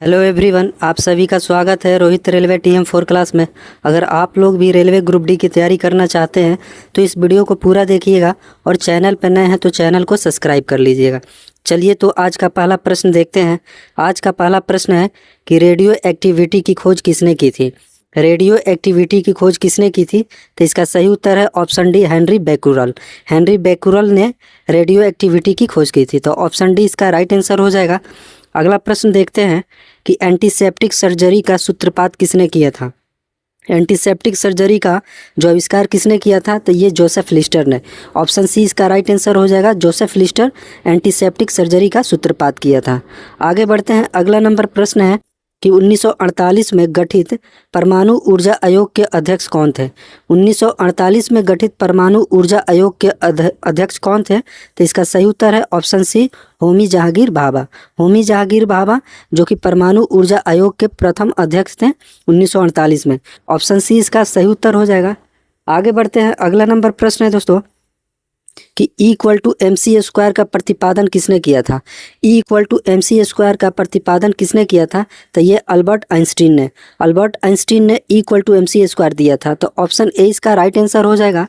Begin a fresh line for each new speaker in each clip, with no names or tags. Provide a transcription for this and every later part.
Hello everyone, आप सभी का स्वागत है रोहित रेलवे TM4 क्लास में। अगर आप लोग भी रेलवे ग्रुप डी की तैयारी करना चाहते हैं तो इस वीडियो को पूरा देखिएगा और चैनल पर नए हैं तो चैनल को सब्सक्राइब कर लीजिएगा। चलिए तो आज का पहला प्रश्न देखते हैं। आज का पहला प्रश्न है कि रेडियो एक्टिविटी की खोज किसने की थी। रेडियो एक्टिविटी की खोज किसने की थी? तो इसका सही उत्तर है option D, Henry Becquerel. Henry Becquerel ने रेडियो एक्टिविटी की खोज की थी, तो ऑप्शन डी इसका राइट आंसर हो जाएगा। अगला प्रश्न देखते हैं कि एंटीसेप्टिक सर्जरी का सूत्रपात किसने किया था। एंटीसेप्टिक सर्जरी का जो आविष्कार किसने किया था? तो ये जोसेफ लिस्टर ने। ऑप्शन सी इसका राइट आंसर हो जाएगा। जोसेफ लिस्टर एंटीसेप्टिक सर्जरी का सूत्रपात किया था। आगे बढ़ते हैं। अगला नंबर प्रश्न है कि 1948 में गठित परमाणु ऊर्जा आयोग के अध्यक्ष कौन थे। 1948 में गठित परमाणु ऊर्जा आयोग के अध्यक्ष कौन थे? तो इसका सही उत्तर है ऑप्शन सी, होमी जहांगीर भाभा। होमी जहांगीर भाभा जो कि परमाणु ऊर्जा आयोग के प्रथम अध्यक्ष थे 1948 में। ऑप्शन सी इसका सही उत्तर हो जाएगा। आगे बढ़ते हैं। अगला नंबर प्रश्न है दोस्तों कि E=mc² का प्रतिपादन किसने किया था। E=mc² का प्रतिपादन किसने किया था? तो ये अल्बर्ट आइंस्टीन ने। अल्बर्ट आइंस्टीन ने E=mc² दिया था, तो ऑप्शन ए इसका राइट आंसर हो जाएगा।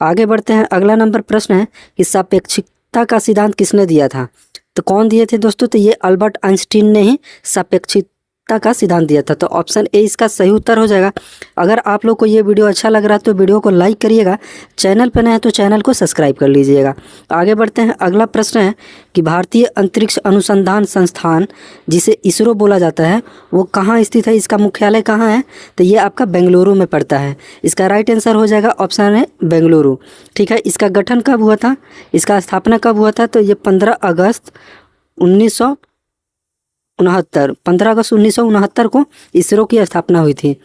आगे बढ़ते हैं। अगला नंबर प्रश्न है कि सापेक्षिकता का सिद्धांत किसने दिया था। तो कौन दिए थे दोस्तों? तो ये अल्बर्ट आइंस्टीन ने ही सापेक्षिकता का सिद्धांत दिया था, तो ऑप्शन ए इसका सही उत्तर हो जाएगा। अगर आप लोग को ये वीडियो अच्छा लग रहा है तो वीडियो को लाइक करिएगा, चैनल पर नए हैं तो चैनल को सब्सक्राइब कर लीजिएगा। आगे बढ़ते हैं। अगला प्रश्न है कि भारतीय अंतरिक्ष अनुसंधान संस्थान जिसे इसरो बोला जाता है वो कहाँ स्थित है, इसका मुख्यालय कहाँ है? तो ये आपका बेंगलुरु में पड़ता है। इसका राइट आंसर हो जाएगा ऑप्शन है बेंगलुरु। ठीक है। इसका गठन कब हुआ था, इसका स्थापना कब हुआ था? तो ये 15 अगस्त 1969 को इसरो की स्थापना हुई थी।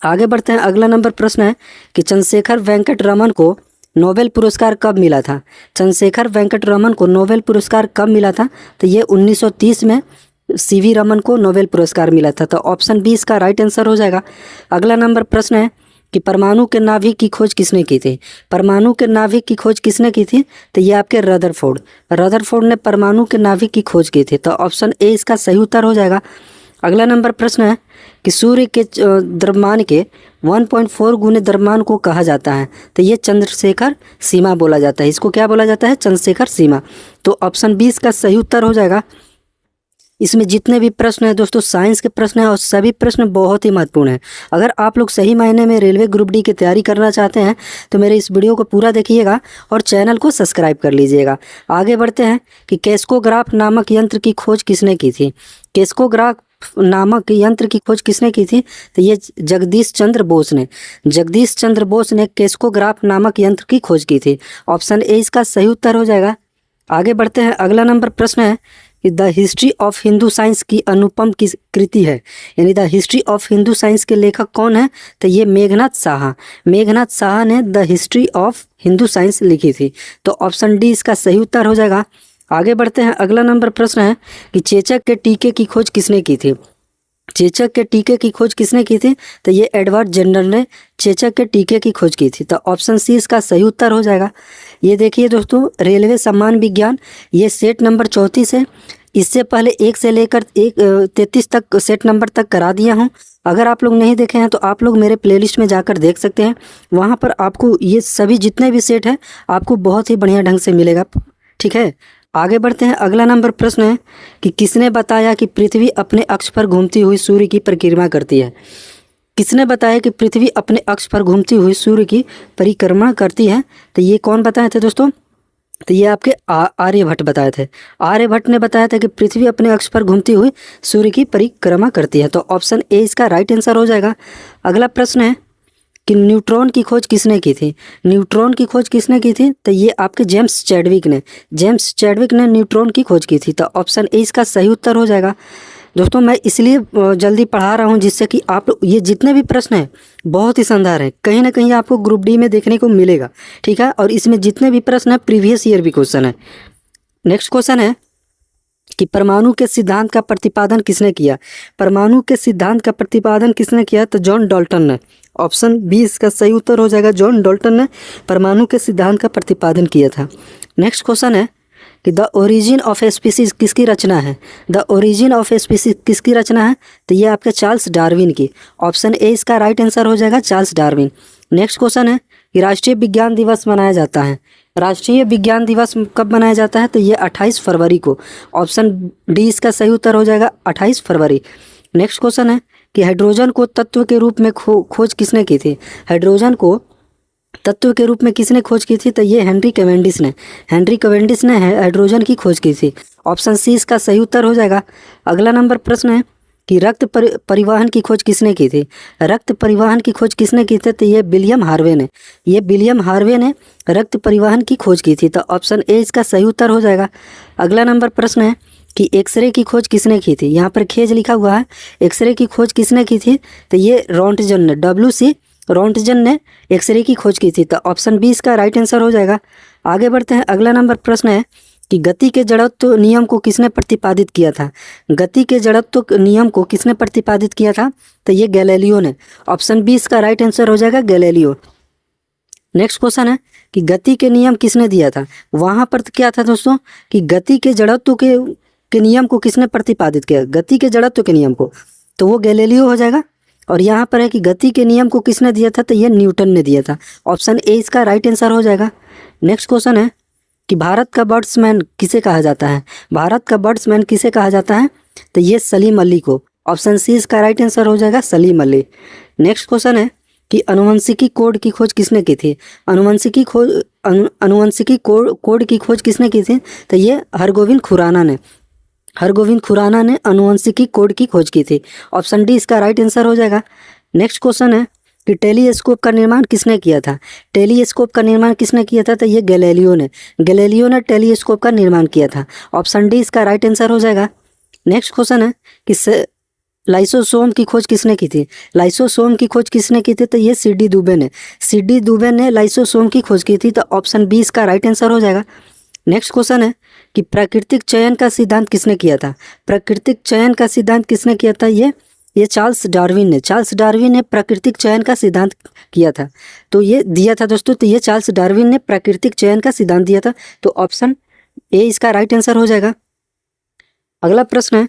आगे बढ़ते हैं। अगला नंबर प्रश्न है कि चंद्रशेखर वेंकट रमन को नोबेल पुरस्कार कब मिला था। चंद्रशेखर वेंकट रमन को नोबेल पुरस्कार कब मिला था? तो ये 1930 में CV रमन को नोबेल पुरस्कार मिला था, तो ऑप्शन बी इसका राइट आंसर हो जाएगा। अगला नंबर प्रश्न है कि परमाणु के नाभिक की खोज किसने की थी। परमाणु के नाभिक की खोज किसने की थी? तो ये आपके रदरफोर्ड ने परमाणु के नाभिक की खोज की थी, तो ऑप्शन ए इसका सही उत्तर हो जाएगा। अगला नंबर प्रश्न है कि सूर्य के द्रव्यमान के 1.4 गुने द्रव्यमान को कहा जाता है। तो ये चंद्रशेखर सीमा बोला जाता है। इसको क्या बोला जाता है? चंद्रशेखर सीमा। तो ऑप्शन बी इसका सही उत्तर हो जाएगा। इसमें जितने भी प्रश्न हैं दोस्तों साइंस के प्रश्न हैं और सभी प्रश्न बहुत ही महत्वपूर्ण हैं। अगर आप लोग सही मायने में रेलवे ग्रुप डी की तैयारी करना चाहते हैं तो मेरे इस वीडियो को पूरा देखिएगा और चैनल को सब्सक्राइब कर लीजिएगा। आगे बढ़ते हैं कि कैस्कोग्राफ नामक यंत्र की खोज किसने की थी। कैस्कोग्राफ नामक यंत्र की खोज किसने की थी? तो ये जगदीश चंद्र बोस ने कैस्कोग्राफ नामक यंत्र की खोज की थी। ऑप्शन ए इसका सही उत्तर हो जाएगा। आगे बढ़ते हैं। अगला नंबर प्रश्न है कि the history of Hindu science की अनुपम किस कृति है, यानी the history of Hindu science के लेखक कौन है? तो ये मेघनाथ साहा ने the history of Hindu science लिखी थी, तो ऑप्शन डी इसका सही उत्तर हो जाएगा। आगे बढ़ते हैं। अगला नंबर प्रश्न है कि चेचक के टीके की खोज किसने की थी। चेचक के टीके की खोज किसने की थी? तो ये एडवर्ड जेनर ने चेचक के टीके की खोज की थी, तो ऑप्शन सी इसका सही उत्तर हो जाएगा। ये देखिए दोस्तों, रेलवे सम्मान विज्ञान ये सेट नंबर 34 है। इससे पहले 1 से लेकर 33 तक सेट नंबर तक करा दिया हूँ। अगर आप लोग नहीं देखे हैं तो आप लोग मेरे प्लेलिस्ट में जाकर देख सकते हैं। वहाँ पर आपको ये सभी जितने भी सेट हैं आपको बहुत ही बढ़िया ढंग से मिलेगा। ठीक है। आगे बढ़ते हैं। अगला नंबर प्रश्न है कि किसने बताया कि पृथ्वी अपने अक्ष पर घूमती हुई सूर्य की परिक्रमा करती है। किसने बताया कि पृथ्वी अपने अक्ष पर घूमती हुई सूर्य की परिक्रमा करती है? तो ये कौन बताए थे दोस्तों? तो ये आपके आर्यभट्ट बताए थे। आर्यभट्ट ने बताया था कि पृथ्वी अपने अक्ष पर घूमती हुई सूर्य की परिक्रमा करती है, तो ऑप्शन ए इसका राइट आंसर हो जाएगा। अगला प्रश्न है कि न्यूट्रॉन की खोज किसने की थी। न्यूट्रॉन की खोज किसने की थी? तो ये आपके जेम्स चैडविक ने न्यूट्रॉन की खोज की थी, तो ऑप्शन ए इसका सही उत्तर हो जाएगा। दोस्तों मैं इसलिए जल्दी पढ़ा रहा हूँ जिससे कि आप ये जितने भी प्रश्न हैं बहुत ही शानदार है, कहीं ना कहीं आपको ग्रुप डी में देखने को मिलेगा। ठीक है। और इसमें जितने भी प्रश्न हैं प्रीवियस ईयर भी क्वेश्चन है। नेक्स्ट क्वेश्चन है कि परमाणु के सिद्धांत का प्रतिपादन किसने किया। परमाणु के सिद्धांत का प्रतिपादन किसने किया? तो जॉन डाल्टन ने। ऑप्शन बी इसका सही उत्तर हो जाएगा। जॉन डाल्टन ने परमाणु के सिद्धांत का प्रतिपादन किया था। नेक्स्ट क्वेश्चन है कि the origin of a species किसकी रचना है, the origin of a species किसकी रचना है, तो ये आपके चार्ल्स डार्विन की। ऑप्शन ए इसका राइट आंसर हो जाएगा, चार्ल्स डार्विन। नेक्स्ट क्वेश्चन है कि राष्ट्रीय विज्ञान दिवस मनाया जाता है, राष्ट्रीय विज्ञान दिवस कब मनाया जाता है, तो ये 28 फरवरी को। ऑप्शन डी इसका सही उत्तर हो जाएगा, 28 फरवरी। नेक्स्ट क्वेश्चन है कि हाइड्रोजन को तत्व के रूप में खोज किसने की थी, हाइड्रोजन को तत्व के रूप में किसने खोज की थी, तो ये हेनरी कैवेंडिश ने, हेनरी कैवेंडिश ने हाइड्रोजन की खोज की थी। ऑप्शन सी इसका सही उत्तर हो जाएगा। अगला नंबर प्रश्न है कि रक्त परिवहन की खोज किसने की थी, रक्त परिवहन की खोज किसने की थी, तो ये विलियम हार्वे ने, ये विलियम हार्वे ने रक्त परिवहन की खोज की थी। तो ऑप्शन ए इसका सही उत्तर हो जाएगा। अगला नंबर प्रश्न है कि एक्सरे की खोज किसने की थी, यहाँ पर खेज लिखा हुआ है, एक्सरे की खोज किसने की थी, तो ये रोंटजन ने, WC रोंटजन ने एक्सरे की खोज की थी। तो ऑप्शन बी इसका राइट आंसर हो जाएगा। आगे बढ़ते हैं। अगला नंबर प्रश्न है कि गति के जड़त्व नियम को किसने प्रतिपादित किया था, गति के जड़त्व नियम को किसने प्रतिपादित किया था, तो ये गैलीलियो ने। ऑप्शन बी इसका राइट आंसर हो जाएगा, गैलीलियो। नेक्स्ट क्वेश्चन है कि गति के नियम किसने दिया था, वहाँ पर क्या था दोस्तों कि गति के जड़त्व के नियम को किसने प्रतिपादित किया, गति के जड़त्व के नियम को, तो वो गैलीलियो हो जाएगा। और यहाँ पर है कि गति के नियम को किसने दिया था, तो ये न्यूटन ने दिया था। ऑप्शन ए इसका राइट आंसर हो जाएगा। नेक्स्ट क्वेश्चन है कि भारत का बर्ड्समैन किसे कहा जाता है, भारत का बर्ड्समैन किसे कहा जाता है, तो ये सलीम अली को। ऑप्शन सी इसका राइट आंसर हो जाएगा, सलीम अली। नेक्स्ट क्वेश्चन है कि अनुवंशिकी कोड की खोज किसने की थी, अनुवंशिकी कोड की खोज किसने की थी, तो ये हरगोविंद खुराना ने, हरगोविंद खुराना ने अनुवंशिकी कोड की खोज की थी। ऑप्शन डी इसका राइट आंसर हो जाएगा। नेक्स्ट क्वेश्चन है कि टेलीस्कोप का निर्माण किसने किया था, टेलीस्कोप का निर्माण किसने किया था, तो ये गैलीलियो ने, गैलीलियो ने टेलीस्कोप का निर्माण किया था। ऑप्शन डी इसका राइट आंसर हो जाएगा। नेक्स्ट क्वेश्चन है कि लाइसोसोम की खोज किसने की थी, लाइसोसोम की खोज किसने की थी, तो ये CD दुबे ने, CD दुबे ने लाइसोसोम की खोज की थी। तो ऑप्शन बी इसका राइट आंसर हो जाएगा। नेक्स्ट क्वेश्चन है कि प्राकृतिक चयन का सिद्धांत किसने किया था, प्राकृतिक चयन का सिद्धांत किसने किया था, ये चार्ल्स डार्विन ने, चार्ल्स डार्विन ने प्राकृतिक चयन का सिद्धांत किया था। तो ये दिया था दोस्तों, तो ये चार्ल्स डार्विन ने प्राकृतिक चयन का सिद्धांत दिया था। तो ऑप्शन ए इसका राइट आंसर हो जाएगा। अगला प्रश्न है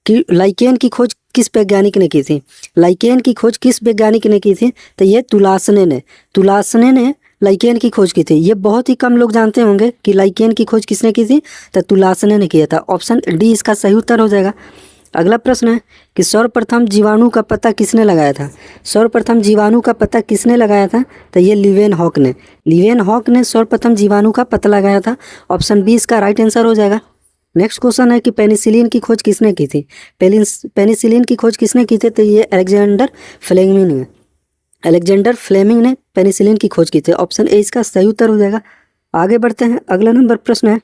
कि लाइकेन की खोज किस वैज्ञानिक ने की थी, लाइकेन की खोज किस वैज्ञानिक ने की थी, तो ये तुलासने ने, तुलासने ने लाइकेन की खोज की थी। ये बहुत ही कम लोग जानते होंगे कि लाइकेन की खोज किसने की थी, तो तुलासने ने किया था। ऑप्शन डी इसका सही उत्तर हो जाएगा। अगला प्रश्न है कि सर्वप्रथम जीवाणु का पता किसने लगाया था, सर्वप्रथम जीवाणु का पता किसने लगाया था, तो ये लीवेनहॉक ने, लीवेनहॉक ने सर्वप्रथम जीवाणु का पता लगाया था। ऑप्शन बी इसका राइट आंसर हो जाएगा। नेक्स्ट क्वेश्चन है कि पेनिसिलिन की खोज किसने की थी, पेनिसिलिन की खोज किसने की थी, तो ये अलेक्जेंडर फ्लेमिंग ने, अलेक्जेंडर फ्लेमिंग ने पेनिसिलिन की खोज की थी। ऑप्शन ए इसका सही उत्तर हो जाएगा। आगे बढ़ते हैं। अगला नंबर प्रश्न है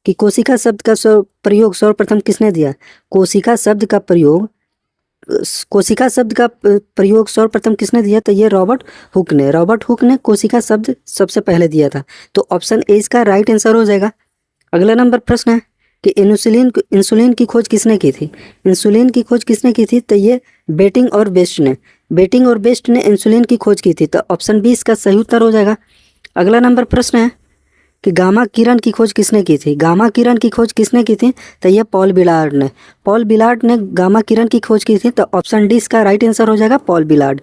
कि कोशिका शब्द का प्रयोग सर्वप्रथम किसने दिया, कोशिका शब्द का प्रयोग, कोशिका शब्द का प्रयोग सर्वप्रथम किसने दिया, तो ये रॉबर्ट हुक ने, रॉबर्ट हुक ने कोशिका शब्द सबसे पहले दिया था। तो ऑप्शन ए इसका राइट आंसर हो जाएगा। अगला नंबर प्रश्न है कि इंसुलिन की खोज किसने की थी, इंसुलिन की खोज किसने की थी, तो ये बेटिंग और बेस्ट ने, बेटिंग और बेस्ट ने इंसुलिन की खोज की थी। तो ऑप्शन बी इसका सही उत्तर हो जाएगा। अगला नंबर प्रश्न है कि गामा किरण की खोज किसने की थी, गामा किरण की खोज किसने की थी, तो ये पॉल बिलार्ड ने, पॉल बिलार्ड ने गामा किरण की खोज की थी। तो ऑप्शन डी इसका राइट आंसर हो जाएगा, पॉल बिलार्ड।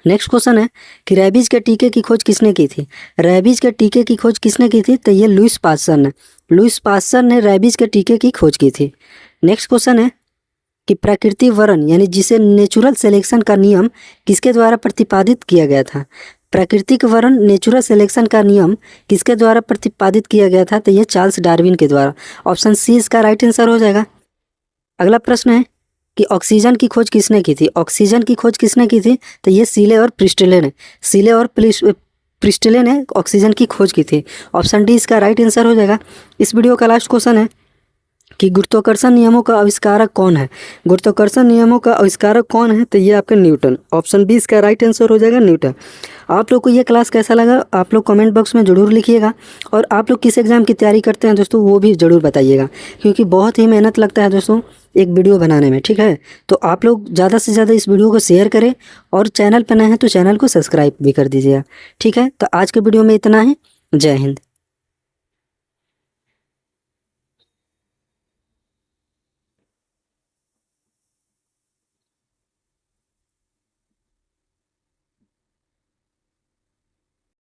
नेक्स्ट क्वेश्चन है कि रेबीज के टीके की खोज किसने की थी, रेबीज के टीके की खोज किसने की थी, तो ये लुईस पास्चर ने, लुईस पास्चर ने रेबीज के टीके की खोज की थी। नेक्स्ट क्वेश्चन है कि प्राकृतिक वरण यानी जिसे नेचुरल सिलेक्शन का नियम किसके द्वारा प्रतिपादित किया गया था, प्राकृतिक वरण नेचुरल सिलेक्शन का नियम किसके द्वारा प्रतिपादित किया गया था, तो ये चार्ल्स डार्विन के द्वारा। ऑप्शन सी इसका राइट आंसर हो जाएगा। अगला प्रश्न है कि ऑक्सीजन की खोज किसने की थी, ऑक्सीजन की खोज किसने की थी, तो ये सीले और प्रिस्टले ने, सीले और प्रिस्टले ने ऑक्सीजन की खोज की थी। ऑप्शन डी इसका राइट आंसर हो जाएगा। इस वीडियो का लास्ट क्वेश्चन है कि गुरुत्वाकर्षण नियमों का आविष्कारक कौन है, गुरुत्वाकर्षण नियमों का आविष्कारक कौन है, तो ये आपका न्यूटन। ऑप्शन बी इसका राइट आंसर हो जाएगा, न्यूटन। आप लोग को ये क्लास कैसा लगा आप लोग कमेंट बॉक्स में ज़रूर लिखिएगा, और आप लोग किस एग्ज़ाम की तैयारी करते हैं दोस्तों वो भी ज़रूर बताइएगा, क्योंकि बहुत ही मेहनत लगता है दोस्तों एक वीडियो बनाने में। ठीक है, तो आप लोग ज़्यादा से ज़्यादा इस वीडियो को शेयर करें, और चैनल पर नए हैं तो चैनल को सब्सक्राइब भी कर दीजिएगा। ठीक है, तो आज के वीडियो में इतना ही। जय हिंद।